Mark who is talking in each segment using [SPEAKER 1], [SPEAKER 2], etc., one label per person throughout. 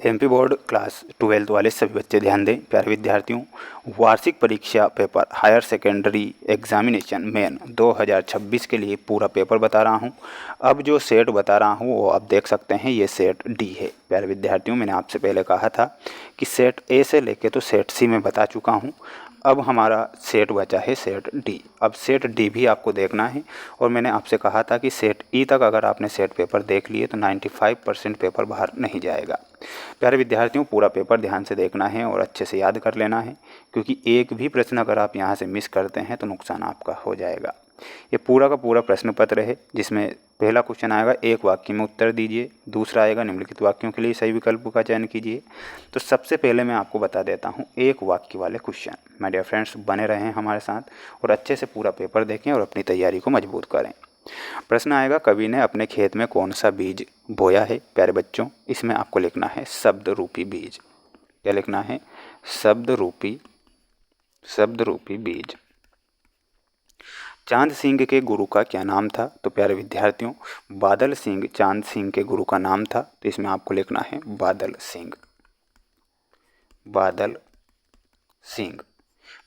[SPEAKER 1] MP board class 12 वाले सभी बच्चे ध्यान दें। प्यारे विद्यार्थियों, वार्षिक परीक्षा paper higher secondary examination main 2026 के लिए पूरा पेपर बता रहा हूं। अब जो सेट बता रहा हूं वो आप देख सकते हैं, ये सेट डी है। प्यारे विद्यार्थियों, मैंने आपसे पहले कहा था कि सेट ए से लेके तो सेट सी में बता चुका हूँ। अब हमारा सेट बचा है सेट डी। अब सेट डी भी आपको देखना है और मैंने आपसे कहा था कि सेट ई तक अगर आपने सेट पेपर देख लिए तो 95% पेपर बाहर नहीं जाएगा। प्यारे विद्यार्थियों, पूरा पेपर ध्यान से देखना है और अच्छे से याद कर लेना है, क्योंकि एक भी प्रश्न अगर आप यहाँ से मिस करते हैं तो नुकसान आपका हो जाएगा। ये पूरा का पूरा प्रश्न पत्र है, जिसमें पहला क्वेश्चन आएगा एक वाक्य में उत्तर दीजिए, दूसरा आएगा निम्नलिखित वाक्यों के लिए सही विकल्प का चयन कीजिए। तो सबसे पहले मैं आपको बता देता हूँ एक वाक्य वाले क्वेश्चन। माय डियर फ्रेंड्स, बने रहें हमारे साथ और अच्छे से पूरा पेपर देखें और अपनी तैयारी को मजबूत करें। प्रश्न आएगा, कवि ने अपने खेत में कौन सा बीज बोया है? प्यारे बच्चों, इसमें आपको लिखना है शब्द रूपी बीज। क्या लिखना है? शब्द रूपी बीज। चांद सिंह के गुरु का क्या नाम था? तो प्यारे विद्यार्थियों, बादल सिंह चांद सिंह के गुरु का नाम था, तो इसमें आपको लिखना है बादल सिंह। बादल सिंह।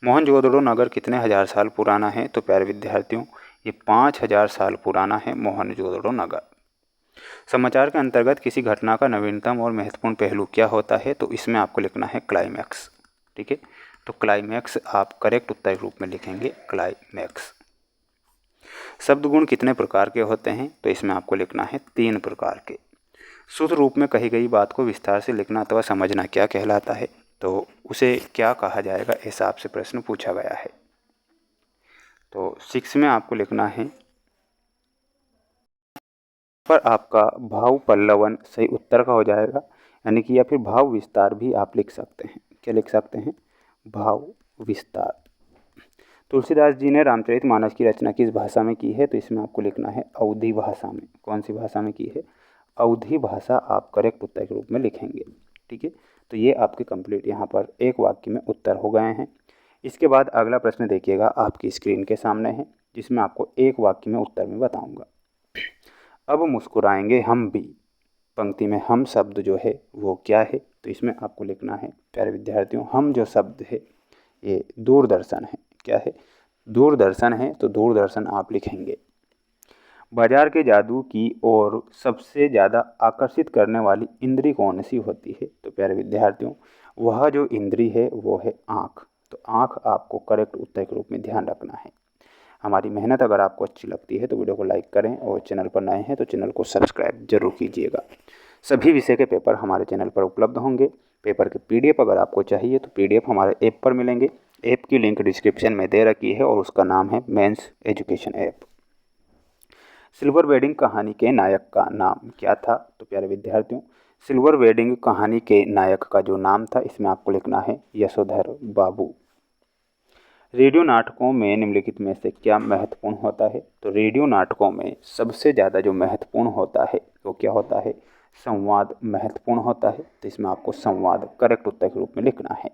[SPEAKER 1] मोहनजोदड़ो नगर कितने हजार साल पुराना है? तो प्यारे विद्यार्थियों, ये 5000 साल पुराना है मोहनजोदड़ो नगर। समाचार के अंतर्गत किसी घटना का नवीनतम और महत्वपूर्ण पहलू क्या होता है? तो इसमें आपको लिखना है क्लाइमैक्स। ठीक है, तो क्लाइमैक्स आप करेक्ट उत्तर रूप में लिखेंगे क्लाइमैक्स। शब्द गुण कितने प्रकार के होते हैं? तो इसमें आपको लिखना है 3 प्रकार के। शुद्ध रूप में कही गई बात को विस्तार से लिखना अथवा समझना क्या कहलाता है? तो उसे क्या कहा जाएगा, ऐसा आपसे प्रश्न पूछा गया है। तो 6 में आपको लिखना है पर आपका भाव पल्लवन सही उत्तर का हो जाएगा, यानी कि या फिर भाव विस्तार भी आप लिख सकते हैं। क्या लिख सकते हैं? भाव विस्तार। तुलसीदास जी ने रामचरितमानस की रचना किस भाषा में की है? तो इसमें आपको लिखना है अवधी भाषा में। कौन सी भाषा में की है? अवधी भाषा आप करेक्ट उत्तर के रूप में लिखेंगे। ठीक है, तो ये आपके कंप्लीट यहाँ पर एक वाक्य में उत्तर हो गए हैं। इसके बाद अगला प्रश्न देखिएगा, आपकी स्क्रीन के सामने है, जिसमें आपको एक वाक्य में उत्तर में बताऊंगा। अब मुस्कुराएंगे हम भी, पंक्ति में हम शब्द जो है वो क्या है? तो इसमें आपको लिखना है प्यारे विद्यार्थियों, हम जो शब्द है ये दूरदर्शन है। क्या है? दूरदर्शन है, तो दूरदर्शन आप लिखेंगे। बाजार के जादू की ओर सबसे ज़्यादा आकर्षित करने वाली इंद्री कौन सी होती है? तो प्यारे विद्यार्थियों, वह जो इंद्री है वो है आँख। तो आँख आपको करेक्ट उत्तर के रूप में ध्यान रखना है। हमारी मेहनत अगर आपको अच्छी लगती है तो वीडियो को लाइक करें और चैनल पर नए हैं तो चैनल को सब्सक्राइब जरूर कीजिएगा। सभी विषय के पेपर हमारे चैनल पर उपलब्ध होंगे। पेपर के पीडीएफ अगर आपको चाहिए तो पीडीएफ हमारे ऐप पर मिलेंगे। ऐप की लिंक डिस्क्रिप्शन में दे रखी है और उसका नाम है mains education app. Silver wedding कहानी के नायक का नाम क्या था? तो प्यारे विद्यार्थियों, सिल्वर वेडिंग कहानी के नायक का जो नाम था इसमें आपको लिखना है यशोधर बाबू। रेडियो नाटकों में निम्नलिखित में से क्या महत्वपूर्ण होता है? तो रेडियो नाटकों में सबसे ज़्यादा जो महत्वपूर्ण होता है वो क्या होता है? संवाद महत्वपूर्ण होता है, तो इसमें आपको संवाद करेक्ट उत्तर के रूप में लिखना है।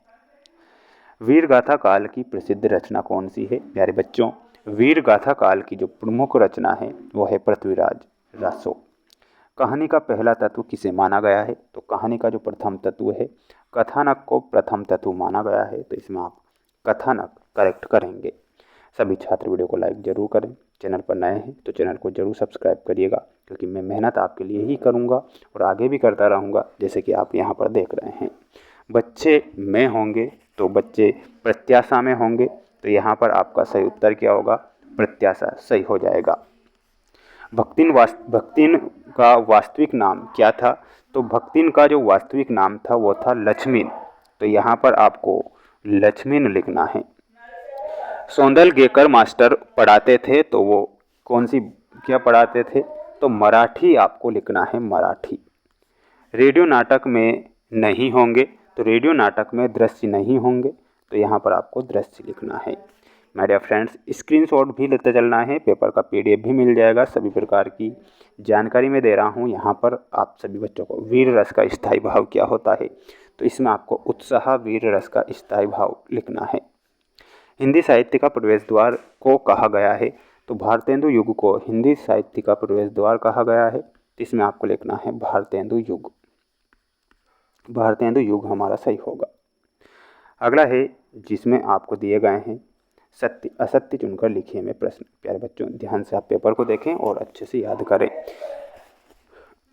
[SPEAKER 1] वीर गाथा काल की प्रसिद्ध रचना कौन सी है? प्यारे बच्चों, वीर गाथा काल की जो प्रमुख रचना है वो है पृथ्वीराज रासो। कहानी का पहला तत्व किसे माना गया है? तो कहानी का जो प्रथम तत्व है कथानक को प्रथम तत्व माना गया है, तो इसमें आप कथानक करेक्ट करेंगे। सभी छात्र वीडियो को लाइक जरूर करें। चैनल पर नए हैं तो चैनल को जरूर सब्सक्राइब करिएगा, क्योंकि मैं मेहनत आपके लिए ही करूंगा और आगे भी करता रहूंगा, जैसे कि आप यहाँ पर देख रहे हैं। बच्चे में होंगे तो बच्चे प्रत्याशा में होंगे, तो यहाँ पर आपका सही उत्तर क्या होगा? प्रत्याशा सही हो जाएगा। भक्तिन का वास्तविक नाम क्या था? तो भक्तिन का जो वास्तविक नाम था वो था लक्ष्मीन, तो यहाँ पर आपको लक्ष्मीन लिखना है। सौंदलगेकर मास्टर पढ़ाते थे, तो वो कौन सी क्या पढ़ाते थे? तो मराठी आपको लिखना है, मराठी। रेडियो नाटक में नहीं होंगे, तो रेडियो नाटक में दृश्य नहीं होंगे, तो यहाँ पर आपको दृश्य लिखना है। माय डियर फ्रेंड्स, स्क्रीनशॉट भी लेते चलना है, पेपर का पीडीएफ भी मिल जाएगा। सभी प्रकार की जानकारी मैं दे रहा हूँ यहाँ पर आप सभी बच्चों को। वीर रस का स्थायी भाव क्या होता है? तो इसमें आपको उत्साह वीर रस का स्थायी भाव लिखना है। हिंदी साहित्य का प्रवेश द्वार को कहा गया है? तो भारतेंदु युग को हिंदी साहित्य का प्रवेश द्वार कहा गया है, इसमें आपको लिखना है भारतेंदु युग। भारतेंदु युग हमारा सही होगा। अगला है जिसमें आपको दिए गए हैं सत्य असत्य चुनकर लिखिए में प्रश्न। प्यारे बच्चों ध्यान से आप पेपर को देखें और अच्छे से याद करें।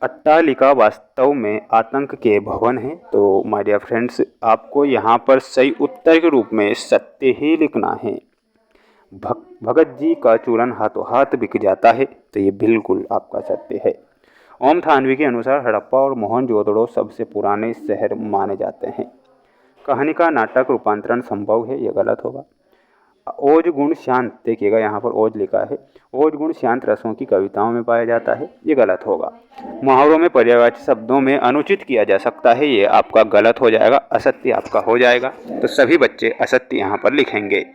[SPEAKER 1] अट्टालिका वास्तव में आतंक के भवन है। तो माय डियर फ्रेंड्स आपको यहाँ पर सही उत्तर के रूप में सत्य ही लिखना है। भगत जी का चूरन हाथों हाथ बिक जाता है, तो ये बिल्कुल आपका सत्य है। ओम थानवी के अनुसार हड़प्पा और मोहनजोदड़ो सबसे पुराने शहर माने जाते हैं। कहानी का नाटक रूपांतरण संभव है, ये गलत होगा। ओज गुण शांत, देखिएगा यहाँ पर ओज लिखा है, ओज गुण शांत रसों की कविताओं में पाया जाता है, ये गलत होगा। मुहावरों में पर्यायवाची शब्दों में अनुचित किया जा सकता है, ये आपका गलत हो जाएगा, असत्य आपका हो जाएगा। तो सभी बच्चे असत्य यहाँ पर लिखेंगे।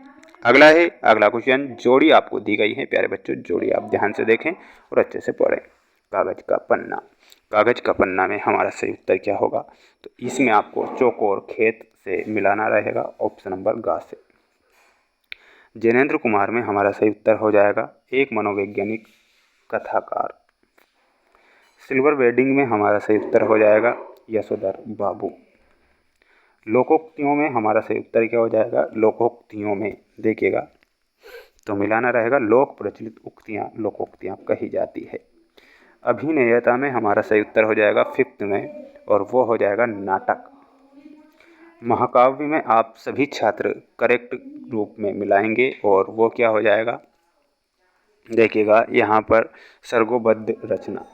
[SPEAKER 1] अगला क्वेश्चन, जोड़ी आपको दी गई है। प्यारे बच्चों जोड़ी आप ध्यान से देखें और अच्छे से पढ़ें। कागज का पन्ना में हमारा सही उत्तर क्या होगा? तो इसमें आपको चौकोर खेत से मिलाना रहेगा, ऑप्शन नंबर ग से। जैनेंद्र कुमार में हमारा सही उत्तर हो जाएगा एक मनोवैज्ञानिक कथाकार। सिल्वर वेडिंग में हमारा सही उत्तर हो जाएगा यशोधर बाबू। लोकोक्तियों में हमारा सही उत्तर क्या हो जाएगा? लोकोक्तियों में देखिएगा तो मिलाना रहेगा लोक प्रचलित उक्तियाँ लोकोक्तियाँ कही जाती है। अभिनेयता में हमारा सही उत्तर हो जाएगा फिफ्थ में, और वो हो जाएगा नाटक। महाकाव्य में आप सभी छात्र करेक्ट रूप में मिलाएंगे और वो क्या हो जाएगा? देखिएगा यहाँ पर सर्गोबद्ध रचना,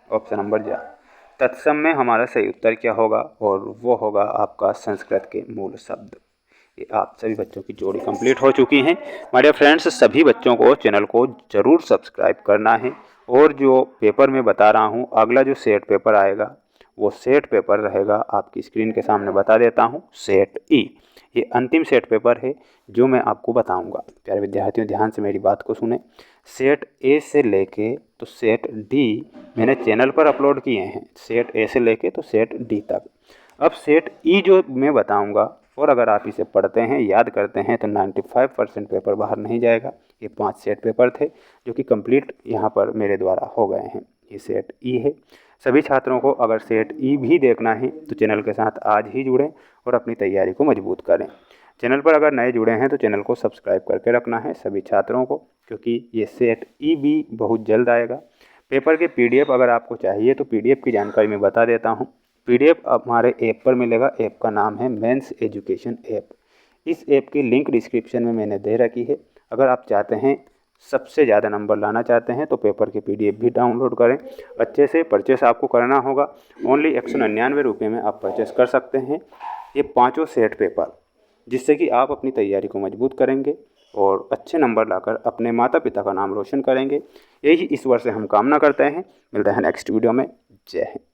[SPEAKER 1] ऑप्शन नंबर जा। तत्सम में हमारा सही उत्तर क्या होगा? और वो होगा आपका संस्कृत के मूल शब्द। ये आप सभी बच्चों की जोड़ी कंप्लीट हो चुकी हैं। माय डियर फ्रेंड्स सभी बच्चों को चैनल को ज़रूर सब्सक्राइब करना है। और जो पेपर मैं बता रहा हूँ, अगला जो सेट पेपर आएगा वो सेट पेपर रहेगा, आपकी स्क्रीन के सामने बता देता हूँ, सेट ई। ये अंतिम सेट पेपर है जो मैं आपको बताऊंगा। प्यारे विद्यार्थियों ध्यान से मेरी बात को सुने। सेट ए से लेके तो सेट डी मैंने चैनल पर अपलोड किए हैं, सेट ए से लेके तो सेट डी तक। अब सेट ई जो मैं बताऊंगा, और अगर आप इसे पढ़ते हैं याद करते हैं तो 95% पेपर बाहर नहीं जाएगा। ये 5 सेट पेपर थे जो कि कंप्लीट यहाँ पर मेरे द्वारा हो गए हैं। ये सेट ई है। सभी छात्रों को अगर सेट ई भी देखना है तो चैनल के साथ आज ही जुड़ें और अपनी तैयारी को मजबूत करें। चैनल पर अगर नए जुड़े हैं तो चैनल को सब्सक्राइब करके रखना है सभी छात्रों को, क्योंकि ये सेट ई भी बहुत जल्द आएगा। पेपर के पीडीएफ अगर आपको चाहिए तो पीडीएफ की जानकारी मैं बता देता हूँ। पीडीएफ हमारे ऐप पर मिलेगा। ऐप का नाम है मेंस एजुकेशन ऐप। इस ऐप की लिंक डिस्क्रिप्शन में मैंने दे रखी है। अगर आप चाहते हैं सबसे ज़्यादा नंबर लाना चाहते हैं तो पेपर के पीडीएफ भी डाउनलोड करें। अच्छे से परचेस आपको करना होगा। ओनली 199 रुपये में आप परचेस कर सकते हैं ये 5 सेट पेपर, जिससे कि आप अपनी तैयारी को मजबूत करेंगे और अच्छे नंबर लाकर अपने माता पिता का नाम रोशन करेंगे। यही इस वर्ष से हम कामना करते हैं। मिलते हैं नेक्स्ट वीडियो में। जय हिंद।